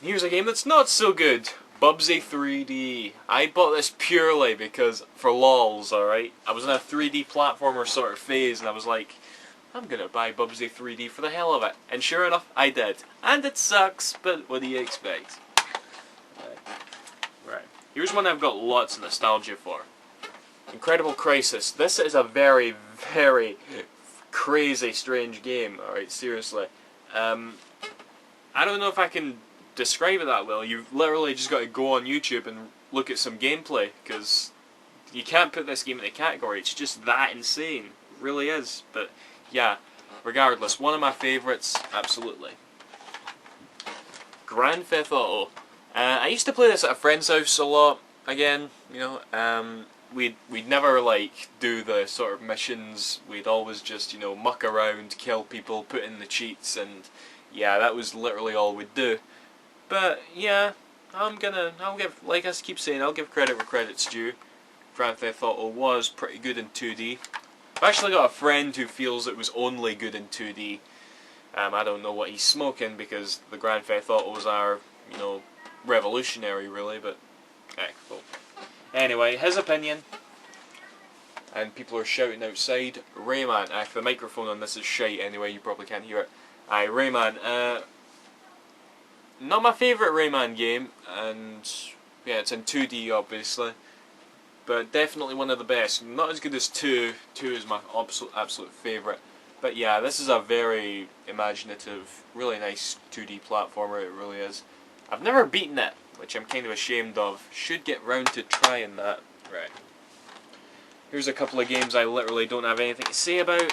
Here's a game that's not so good. Bubsy 3D. I bought this purely because, for lols, alright? I was in a 3D platformer sort of phase and I was like, I'm gonna buy Bubsy 3D for the hell of it. And sure enough, I did. And it sucks, but what do you expect? Right. Here's one I've got lots of nostalgia for. Incredible Crisis. This is a very, very crazy, strange game, alright? Seriously. I don't know if I can describe it that well. You've literally just got to go on YouTube and look at some gameplay, because you can't put this game in the category. It's just that insane. It really is. But yeah, regardless, one of my favourites, absolutely. Grand Theft Auto. I used to play this at a friend's house a lot. Again, you know, we'd never like do the sort of missions. We'd always just, you know, muck around, kill people, put in the cheats, and yeah, that was literally all we'd do. But yeah, I'll give, like I keep saying, I'll give credit where credit's due. Grand Theft Auto was pretty good in 2D. I've actually got a friend who feels it was only good in 2D. I don't know what he's smoking, because the Grand Theft Autos are, you know, revolutionary really, but well. Anyway, his opinion, and people are shouting outside, Rayman. The microphone on this is shite anyway, you probably can't hear it. Rayman, not my favourite Rayman game, and yeah, it's in 2D obviously, but definitely one of the best. Not as good as 2. 2 is my absolute favourite. But yeah, this is a very imaginative, really nice 2D platformer, it really is. I've never beaten it, which I'm kind of ashamed of. Should get round to trying that. Right. Here's a couple of games I literally don't have anything to say about.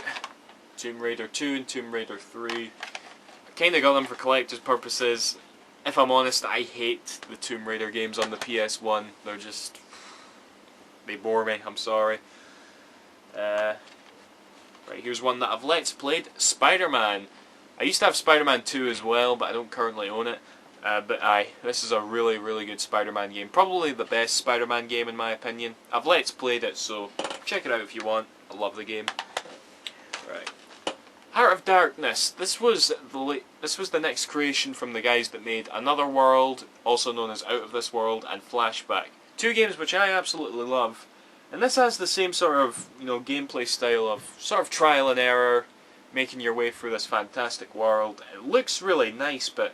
Tomb Raider 2 and Tomb Raider 3. I kinda got them for collector's purposes. If I'm honest, I hate the Tomb Raider games on the PS1. They're just... they bore me, I'm sorry. Right, here's one that I've let's played. Spider-Man. I used to have Spider-Man 2 as well, but I don't currently own it. But this is a really, really good Spider-Man game. Probably the best Spider-Man game in my opinion. I've let's played it, so check it out if you want. I love the game. Right. Heart of Darkness. This was the next creation from the guys that made Another World, also known as Out of This World, and Flashback. 2 games which I absolutely love. And this has the same sort of, you know, gameplay style of sort of trial and error, making your way through this fantastic world. It looks really nice, but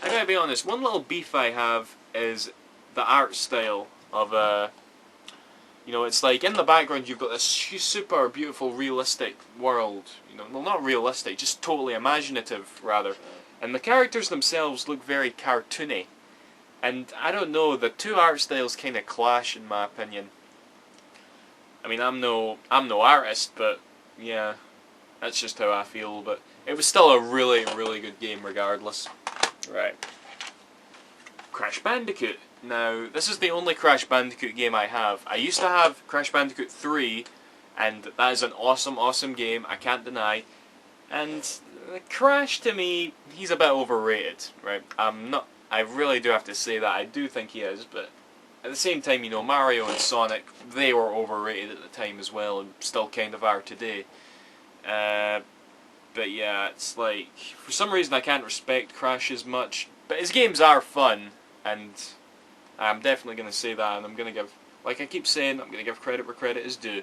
I gotta be honest, one little beef I have is the art style of, you know, it's like in the background you've got this super beautiful realistic world, you know, well not realistic, just totally imaginative rather, and the characters themselves look very cartoony, and I don't know, the 2 art styles kind of clash in my opinion. I mean, I'm no artist, but yeah, that's just how I feel, but it was still a really, really good game regardless. Right. Crash Bandicoot. Now, this is the only Crash Bandicoot game I have. I used to have Crash Bandicoot 3, and that is an awesome, awesome game, I can't deny. And Crash, to me, he's a bit overrated, right? I really do have to say that, I do think he is, but at the same time, you know, Mario and Sonic, they were overrated at the time as well, and still kind of are today. But yeah, it's like, for some reason I can't respect Crash as much, but his games are fun, and I'm definitely going to say that, and I'm going to give, like I keep saying, I'm going to give credit where credit is due.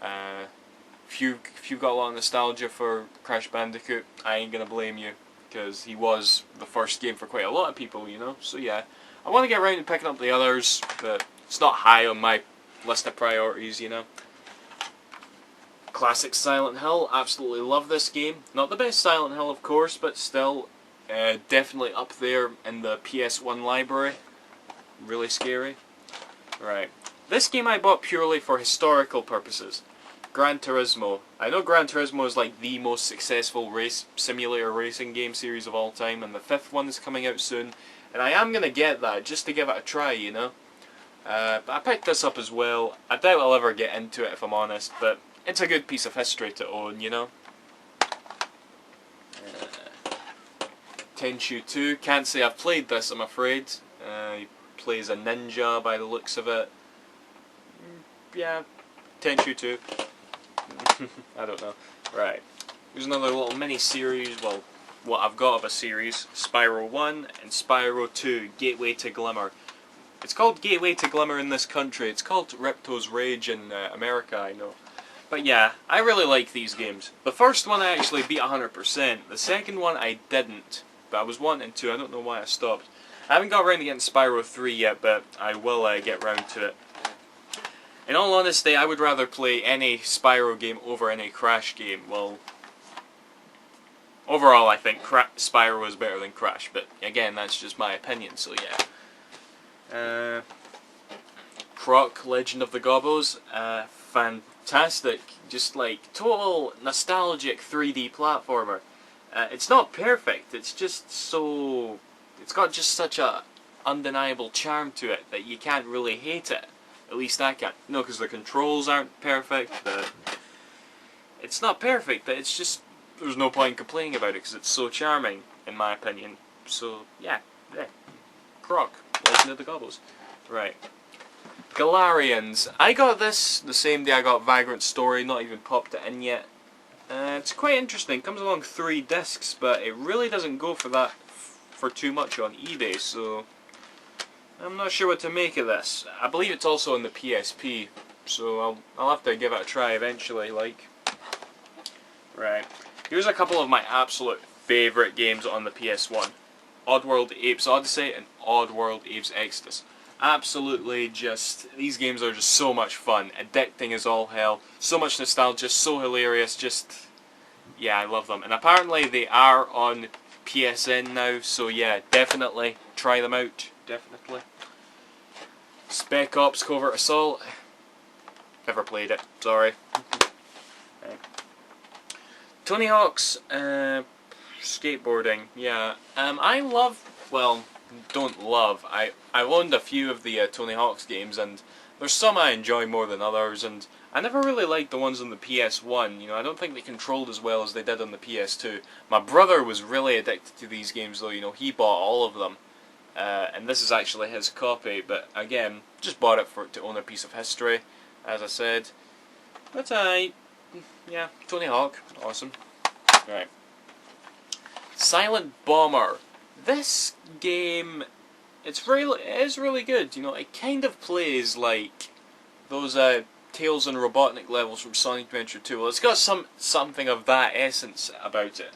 If you've got a lot of nostalgia for Crash Bandicoot, I ain't going to blame you, because he was the first game for quite a lot of people, you know, so yeah. I want to get around to picking up the others, but it's not high on my list of priorities, you know. Classic Silent Hill, absolutely love this game. Not the best Silent Hill, of course, but still definitely up there in the PS1 library. Really scary. Right. This game I bought purely for historical purposes. Gran Turismo. I know Gran Turismo is like the most successful race simulator racing game series of all time, and the 5th one is coming out soon. And I am going to get that, just to give it a try, you know. But I picked this up as well. I doubt I'll ever get into it if I'm honest, but it's a good piece of history to own, you know. Tenchu 2, can't say I've played this, I'm afraid. He plays a ninja by the looks of it. Yeah, Tenchu 2. I don't know. Right. Here's another little mini-series, well, what I've got of a series, Spyro 1 and Spyro 2, Gateway to Glimmer. It's called Gateway to Glimmer in this country, it's called Ripto's Rage in America, I know. But yeah, I really like these games. The first one I actually beat 100%, the second one I didn't, but I was wanting to, I don't know why I stopped. I haven't got around to getting Spyro 3 yet, but I will get round to it. In all honesty, I would rather play any Spyro game over any Crash game. Well, overall I think Spyro is better than Crash, but again, that's just my opinion, so yeah. Croc, Legend of the Gobbos, fantastic, just like total nostalgic 3D platformer. It's not perfect, it's just so... It's got just such a undeniable charm to it that you can't really hate it. At least I can't. No, because the controls aren't perfect, it's not perfect, but it's just... There's no point in complaining about it because it's so charming, in my opinion. So, yeah. Croc, Legend of the Gobbos. Right. Galarians. I got this the same day I got Vagrant Story, not even popped it in yet. It's quite interesting. It comes along 3 discs, but it really doesn't go for that for too much on eBay, so I'm not sure what to make of this. I believe it's also on the PSP, so I'll have to give it a try eventually, like. Right. Here's a couple of my absolute favourite games on the PS1. Oddworld Apes Odyssey and Oddworld Apes Exodus. Absolutely just, these games are just so much fun, addicting as all hell, so much nostalgia, so hilarious, just, yeah, I love them. And apparently they are on PSN now, so yeah, definitely try them out, definitely. Spec Ops Covert Assault, never played it, sorry. Tony Hawk's skateboarding, yeah, I love, well, don't love, I owned a few of the Tony Hawk's games, and there's some I enjoy more than others, and I never really liked the ones on the PS1, you know, I don't think they controlled as well as they did on the PS2. My brother was really addicted to these games though, you know, he bought all of them, and this is actually his copy, but again, just bought it to own a piece of history, as I said. But yeah, Tony Hawk, awesome. Right. Silent Bomber. This game, it is really good, you know, it kind of plays like those Tails and Robotnik levels from Sonic Adventure 2. Well, it's got something of that essence about it.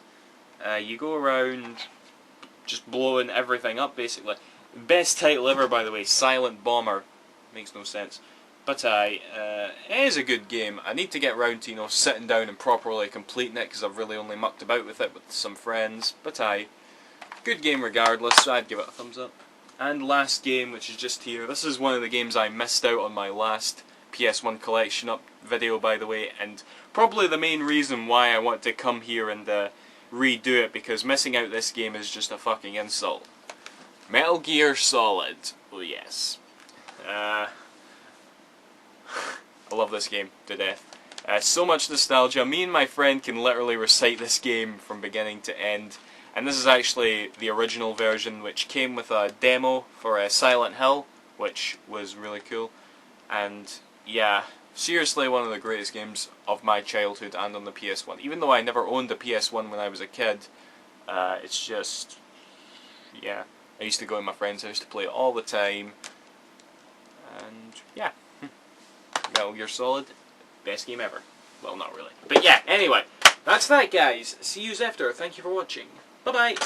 You go around just blowing everything up, basically. Best title ever, by the way, Silent Bomber. Makes no sense. But it is a good game. I need to get round to, you know, sitting down and properly completing it, because I've really only mucked about with it with some friends. But good game regardless, so I'd give it a thumbs up. And last game, which is just here. This is one of the games I missed out on my last PS1 Collection video, by the way, and probably the main reason why I want to come here and redo it, because missing out this game is just a fucking insult. Metal Gear Solid. Oh yes. I love this game to death. So much nostalgia. Me and my friend can literally recite this game from beginning to end. And this is actually the original version, which came with a demo for Silent Hill, which was really cool. And yeah, seriously one of the greatest games of my childhood and on the PS1. Even though I never owned a PS1 when I was a kid, it's just, yeah. I used to go to my friend's house to play it all the time. And yeah. Metal Gear Solid, best game ever. Well, not really. But yeah, anyway, that's that guys. See yous after. Thank you for watching. Bye bye.